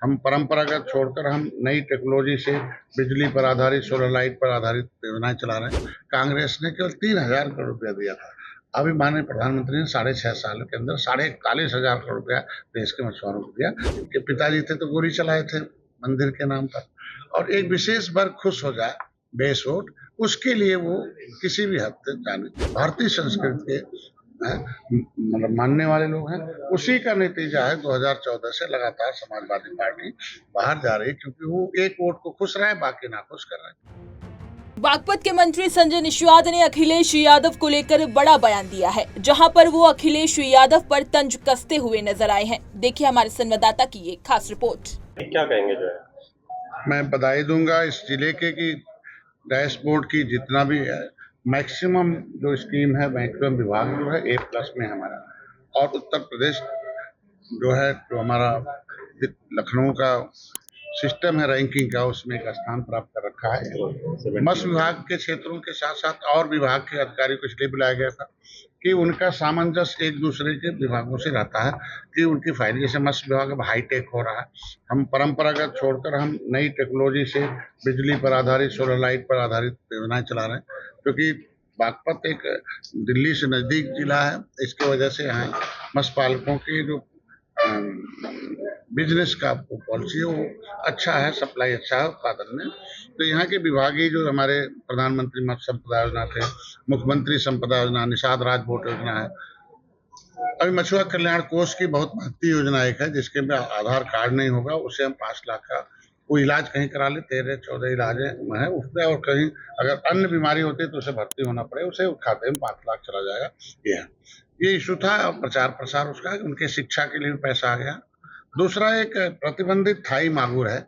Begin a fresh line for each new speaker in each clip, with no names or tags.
हम परंपरागत छोड़कर हम नई टेक्नोलॉजी से बिजली पर आधारित, सोलर लाइट पर आधारित योजनाएं चला रहे हैं। कांग्रेस ने केवल 3,000 करोड़ रुपया दिया था। अभी माननीय प्रधानमंत्री ने 6.5 साल के अंदर 41,500 करोड़ रुपया देश के मछुआरों को दिया। इनके पिताजी थे तो गोली चलाए थे मंदिर के नाम पर, और एक विशेष वर्ग खुश हो जाए बेस वोट, उसके लिए वो किसी भी हद तक जाने भारतीय संस्कृति के मतलब मानने वाले लोग हैं। उसी का नतीजा है 2014 से लगातार समाजवादी पार्टी बाहर जा रही है, क्योंकि वो एक वोट को खुश रहे, बाकी नाखुश कर रहे हैं।
बागपत के मंत्री संजय निषाद ने अखिलेश यादव को लेकर बड़ा बयान दिया है, जहां पर वो अखिलेश यादव पर तंज कसते हुए नजर आए हैं। देखिए हमारे संवाददाता की ये खास रिपोर्ट।
क्या कहेंगे जो है?
मैं बधाई दूंगा इस जिले के कि डैशबोर्ड की जितना भी है मैक्सिमम जो स्कीम है, मैक्सिमम विभाग जो है A+ में हमारा, और उत्तर प्रदेश जो है जो हमारा लखनऊ का सिस्टम है रैंकिंग का, उसमें एक स्थान प्राप्त कर रखा है। मत्स्य विभाग के क्षेत्रों के साथ साथ और विभाग के अधिकारी को इसलिए बुलाया गया था कि उनका सामंजस्य एक दूसरे के विभागों से रहता है, कि उनकी फाइल, जैसे मत्स्य विभाग अब हाईटेक हो रहा है, हम परंपरागत छोड़कर हम नई टेक्नोलॉजी से बिजली पर आधारित, सोलर लाइट पर आधारित योजनाएं चला रहे हैं, क्योंकि बागपत एक दिल्ली से नजदीक जिला है। इसके वजह से यहाँ मत्स्य पालकों की जो बिजनेस का पॉलिसी है वो अच्छा है, सप्लाई अच्छा है उत्पादन में। तो यहाँ के विभागीय जो हमारे प्रधानमंत्री मत्स्य संपदा योजना थे, मुख्यमंत्री संपदा योजना, निषाद राज बोट योजना है, अभी मछुआ कल्याण कोष की बहुत महत्वपूर्ण योजना एक है, जिसके में आधार कार्ड नहीं होगा उसे हम 5 लाख का कोई इलाज कहीं करा ले, 13-14 इलाज है उसमें, और कहीं अगर अन्य बीमारी होती है तो उसे भर्ती होना पड़े, उसे खाते में 5 लाख चला जाएगा। ये इशू था, प्रचार प्रसार उसका, उनके शिक्षा के लिए भी पैसा आ गया। दूसरा एक प्रतिबंधित थाई मांगुर है,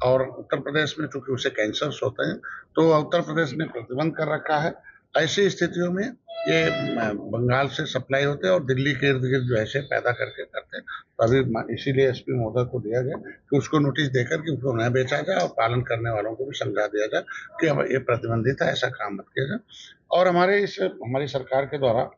और उत्तर प्रदेश में चूंकि उसे कैंसर्स होते हैं तो उत्तर प्रदेश ने प्रतिबंध कर रखा है। ऐसी स्थितियों में ये बंगाल से सप्लाई होते हैं और दिल्ली के इर्द गिर्द जो ऐसे पैदा करके करते हैं। तो अभी इसीलिए SP महोदय को दिया गया कि उसको नोटिस देकर कि उसको न बेचा जाए, और पालन करने वालों को भी समझा दिया जाए कि अब ये प्रतिबंधित है, ऐसा काम मत किया जाए। और हमारी सरकार के द्वारा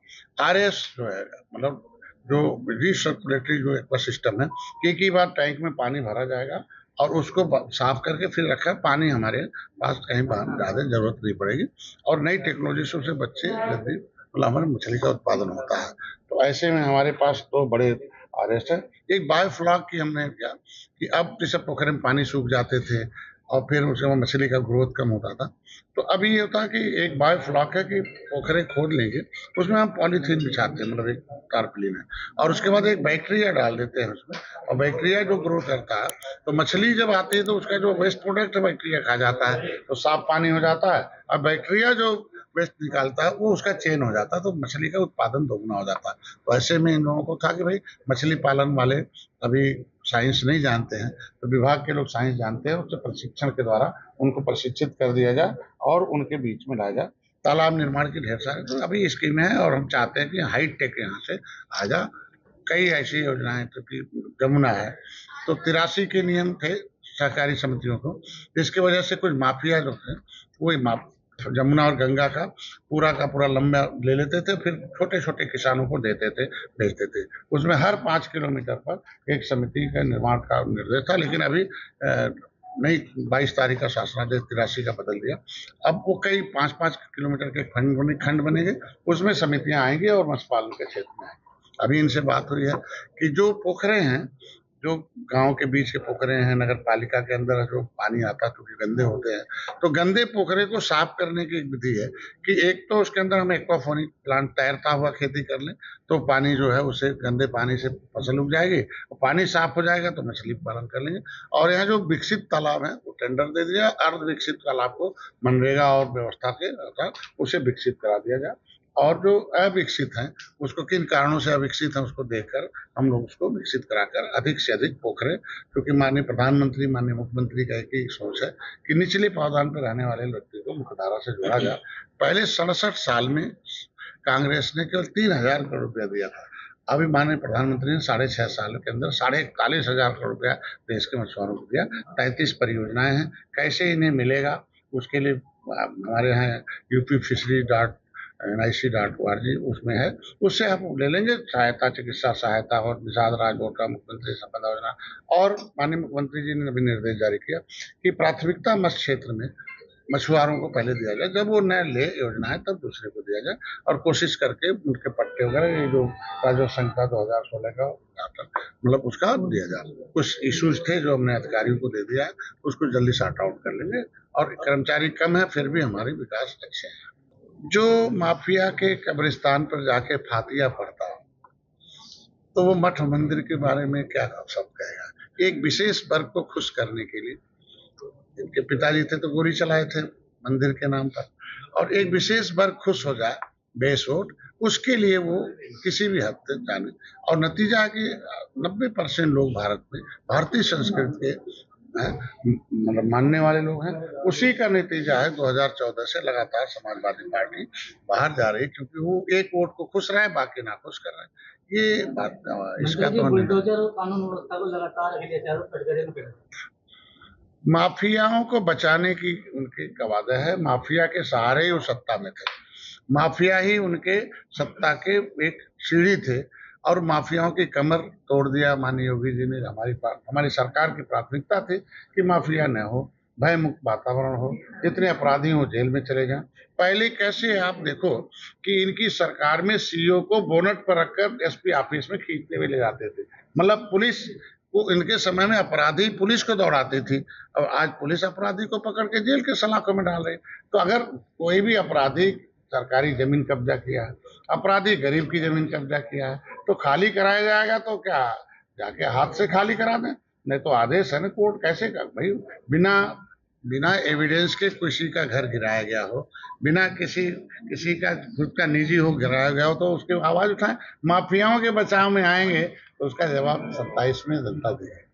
RS जो है, मतलब जो रिसर्कुलेटरी जो एक्वा सिस्टम है, कि एक ही बार टैंक में पानी भरा जाएगा और उसको साफ करके फिर रखा है, पानी हमारे पास कहीं बाहर ज्यादा जरूरत नहीं पड़ेगी, और नई टेक्नोलॉजी से उसे बच्चे जल्दी मतलब हमारे मछली का उत्पादन होता है। तो ऐसे में हमारे पास 2 बड़े RS है। एक बायोफ्लॉक की हमने किया कि अब जैसे पोखरे में पानी सूख जाते थे और फिर उसमें मछली का ग्रोथ कम होता था, तो अभी ये होता है कि एक बायोफ्लॉक है कि पोखरे खोद लेंगे, उसमें हम पॉलीथीन बिछाते हैं, मतलब एक टारपलिन है, और उसके बाद एक बैक्टीरिया डाल देते हैं उसमें, और बैक्टीरिया जो ग्रो करता है तो मछली जब आती है तो उसका जो वेस्ट प्रोडक्ट बैक्टीरिया खा जाता है, तो साफ पानी हो जाता है, और बैक्टीरिया जो वेस्ट निकालता है वो उसका चेन हो जाता है, तो मछली का उत्पादन दोगुना हो जाता है। तो ऐसे में इन लोगों को था कि भाई मछली पालन वाले अभी साइंस नहीं जानते हैं, तो विभाग के लोग साइंस जानते हैं, उससे प्रशिक्षण के द्वारा उनको प्रशिक्षित कर दिया जाए और उनके बीच में लाया जाए। तालाब निर्माण की ढेर सारे तो अभी स्कीमें हैं, और हम चाहते हैं कि हाईटेक यहाँ से आ जा। कई ऐसी योजनाएं, क्योंकि जमुना है तो 83 के नियम थे सहकारी समितियों को, जिसकी वजह से कुछ माफिया जो थे वो जमुना और गंगा का पूरा लंबा ले लेते थे, फिर छोटे छोटे किसानों को देते थे, भेजते थे। उसमें हर 5 किलोमीटर पर एक समिति का निर्माण का निर्देश था, लेकिन अभी नई 22 तारीख का शासनादेश 83 का बदल दिया। अब वो कई 5-5 किलोमीटर के खंड बनेंगे, उसमें समितियां आएंगी और मत्स्य पालन के क्षेत्र में आएंगी। अभी इनसे बात हुई है कि जो पोखरे हैं, जो गांव के बीच के पोखरे हैं, नगर पालिका के अंदर जो पानी आता है क्योंकि गंदे होते हैं, तो गंदे पोखरे को साफ करने की एक विधि है कि एक तो उसके अंदर हम एक्वाफोनिक प्लांट तैरता हुआ खेती कर लें, तो पानी जो है उसे गंदे पानी से फसल उग जाएगी, और पानी साफ हो जाएगा तो मछली पालन कर लेंगे। और यहाँ जो विकसित तालाब है वो टेंडर दे दिया, अर्ध विकसित तालाब को मनरेगा और व्यवस्था के अनुसार उसे विकसित करा दिया जाए, और जो अविकसित हैं उसको किन कारणों से अविकसित हैं उसको देखकर हम लोग उसको विकसित कराकर अधिक से अधिक पोखरे, क्योंकि माननीय प्रधानमंत्री, माननीय मुख्यमंत्री का एक ही सोच है कि निचले पावदान पर रहने वाले व्यक्ति को मुख्यधारा से जोड़ा जाए। पहले 67 साल में कांग्रेस ने केवल 3,000 करोड़ रुपया दिया था। अभी माननीय प्रधानमंत्री ने 6.5 साल के अंदर 41,500 करोड़ रुपया देश के मछुआरों को दिया। 33 परियोजनाएं हैं, कैसे इन्हें मिलेगा उसके लिए हमारे यहाँ UP fishery NIC.org उसमें है, उससे आप ले लेंगे सहायता, चिकित्सा सहायता और निषाद राज बोर्ड मुख्यमंत्री संपदा योजना। और माननीय मुख्यमंत्री जी ने भी निर्देश जारी किया कि प्राथमिकता मत्स्य क्षेत्र में मछुआरों को पहले दिया जाए, जब वो न ले योजना है तब दूसरे को दिया जाए, और कोशिश करके उनके पट्टे वगैरह ये जो राजस्व संहिता 2016 का मतलब उसका दिया जाए। कुछ इश्यूज थे जो हमने अधिकारियों को दे दिया है, उसको जल्दी सॉर्ट आउट कर लेंगे। और कर्मचारी कम है फिर भी हमारे विकास अच्छे हैं। जो माफिया के कब्रिस्तान पर जाके फातिया पढ़ता हो तो वो मठ मंदिर के बारे में क्या सब कहेगा। एक विशेष वर्ग को खुश करने के लिए, इनके पिताजी थे तो गोली चलाए थे मंदिर के नाम पर, और एक विशेष वर्ग खुश हो जाए बेसोट, उसके लिए वो किसी भी हद तक जाने। और नतीजा है कि 90% लोग भारत में भारतीय संस्कृति के मतलब मानने वाले लोग हैं। उसी का नतीजा है 2014 से लगातार समाजवादी पार्टी बाहर जा रही है, क्योंकि वो एक वोट को खुश रहे बाकी ना खुश कर रहे हैं। ये बात इसका तो
बुलडोजर कानून व्यवस्था को लगातार कटघरे में
माफियाओं को बचाने की उनकी कवायद है। माफिया के सहारे ही वो सत्ता में थे, माफिया ही उनके सत्ता के एक सीढ़ी थे, और माफियाओं की कमर तोड़ दिया माननीय योगी जी ने। हमारी सरकार की प्राथमिकता थी कि माफिया न हो, भय मुक्त वातावरण हो, जितने अपराधी हो जेल में चले जाएं। पहले कैसे है आप देखो कि इनकी सरकार में CEO को बोनट पर रखकर SP ऑफिस में खींचते हुए ले जाते थे। मतलब पुलिस वो इनके समय में अपराधी पुलिस को दौड़ाती थी, और आज पुलिस अपराधी को पकड़ के जेल के सलाखों में डाल रही। तो अगर कोई भी अपराधी सरकारी जमीन कब्जा किया है, अपराधी गरीब की जमीन कब्जा किया है, तो खाली कराया जाएगा तो क्या जाके हाथ से खाली करा दें? नहीं तो आदेश है ना कोर्ट, कैसे कर भाई बिना एविडेंस के किसी का घर गिराया गया हो, बिना किसी का खुद का निजी हो गिराया गया हो, तो उसके आवाज उठाएं। माफियाओं के बचाव में आएंगे तो उसका जवाब 27 में जनता देगी।